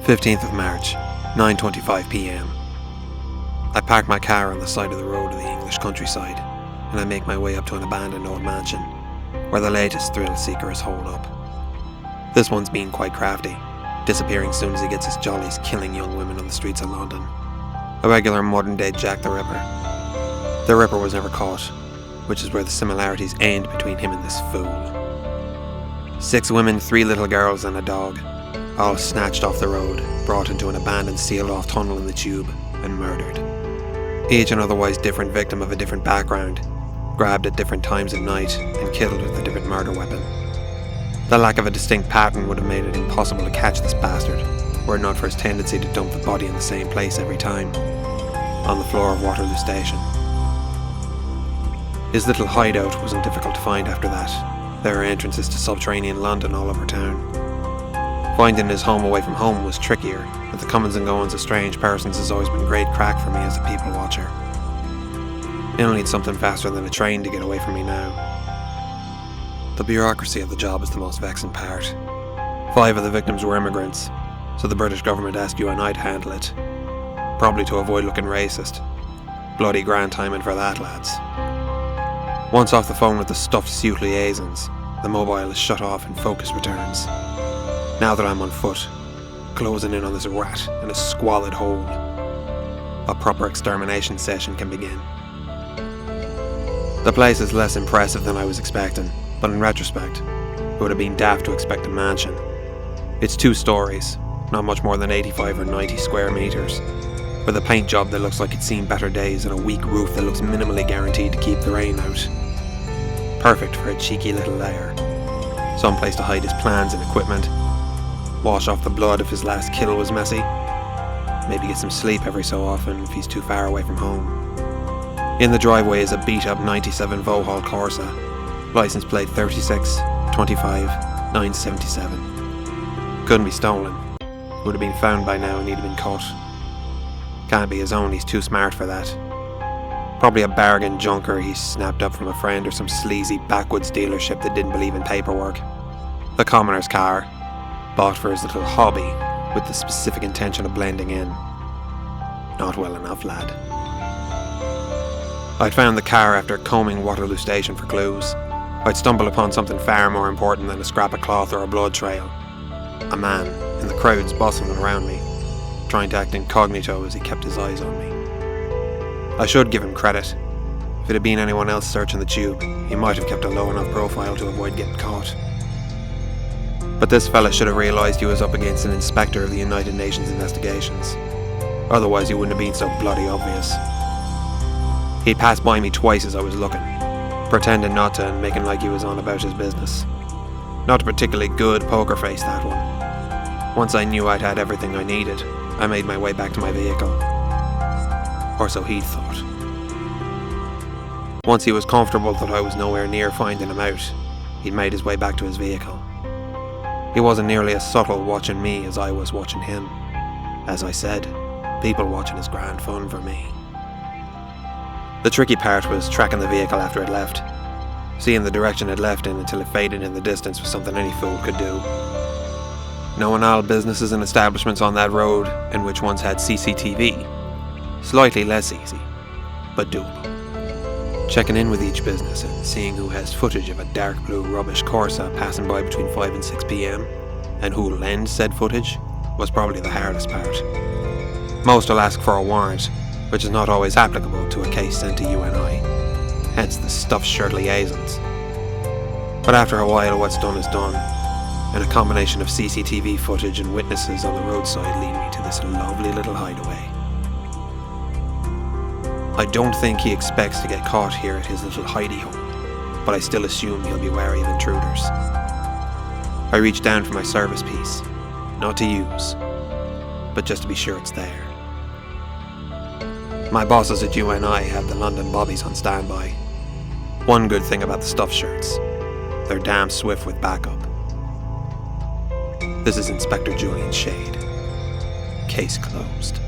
15th of March, 9:25 p.m. I park my car on the side of the road of the English countryside, and I make my way up to an abandoned old mansion, where the latest thrill seeker is holed up. This one's been quite crafty, disappearing as soon as he gets his jollies, killing young women on the streets of London. A regular modern-day Jack the Ripper. The Ripper was never caught, which is where the similarities end between him and this fool. 6 women, 3 little girls and a dog, all snatched off the road, brought into an abandoned sealed-off tunnel in the tube, and murdered. Each an otherwise different victim of a different background, grabbed at different times at night, and killed with a different murder weapon. The lack of a distinct pattern would have made it impossible to catch this bastard, were it not for his tendency to dump the body in the same place every time, on the floor of Waterloo Station. His little hideout wasn't difficult to find after that. There are entrances to subterranean London all over town. Finding his home away from home was trickier, but the comings and goings of strange persons has always been great crack for me as a people watcher. He'll need something faster than a train to get away from me now. The bureaucracy of the job is the most vexing part. 5 of the victims were immigrants, so the British government asked UNI to handle it. Probably to avoid looking racist. Bloody grand timing for that, lads. Once off the phone with the stuffed suit liaisons, the mobile is shut off and focus returns. Now that I'm on foot, closing in on this rat in a squalid hole, a proper extermination session can begin. The place is less impressive than I was expecting, but in retrospect, it would have been daft to expect a mansion. It's 2 stories, not much more than 85 or 90 square meters, with a paint job that looks like it's seen better days and a weak roof that looks minimally guaranteed to keep the rain out. Perfect for a cheeky little lair. Some place to hide his plans and equipment, wash off the blood if his last kill was messy, maybe get some sleep every so often if he's too far away from home. In the driveway is a beat-up 97 Vauxhall Corsa, license plate 36 25 977. Couldn't be stolen. Would have been found by now and he'd have been caught. Can't be his own, he's too smart for that. Probably a bargain junker he snapped up from a friend or some sleazy backwoods dealership that didn't believe in paperwork. The commoner's car, bought for his little hobby with the specific intention of blending in. Not well enough, lad. I'd found the car after combing Waterloo Station for clues. I'd stumbled upon something far more important than a scrap of cloth or a blood trail. A man, in the crowds bustling around me, trying to act incognito as he kept his eyes on me. I should give him credit. If it had been anyone else searching the tube, he might have kept a low enough profile to avoid getting caught. But this fella should have realised he was up against an inspector of the United Nations investigations. Otherwise he wouldn't have been so bloody obvious. He'd passed by me twice as I was looking, pretending not to and making like he was on about his business. Not a particularly good poker face, that one. Once I knew I'd had everything I needed, I made my way back to my vehicle. Or so he'd thought. Once he was comfortable that I was nowhere near finding him out, he'd made his way back to his vehicle. He wasn't nearly as subtle watching me as I was watching him. As I said, people watching is grand fun for me. The tricky part was tracking the vehicle after it left. Seeing the direction it left in until it faded in the distance was something any fool could do. Knowing all businesses and establishments on that road and which ones had CCTV, slightly less easy, but doable. Checking in with each business and seeing who has footage of a dark blue rubbish Corsa passing by between 5 and 6 p.m, and who'll lend said footage, was probably the hardest part. Most will ask for a warrant, which is not always applicable to a case sent to UNI, hence the stuffed shirt liaisons. But after a while what's done is done, and a combination of CCTV footage and witnesses on the roadside lead me to this lovely little hideaway. I don't think he expects to get caught here at his little hidey hole, but I still assume he'll be wary of intruders. I reach down for my service piece, not to use, but just to be sure it's there. My bosses at UNI have the London bobbies on standby. One good thing about the stuffed shirts, they're damn swift with backup. This is Inspector Julian Shead. Case closed.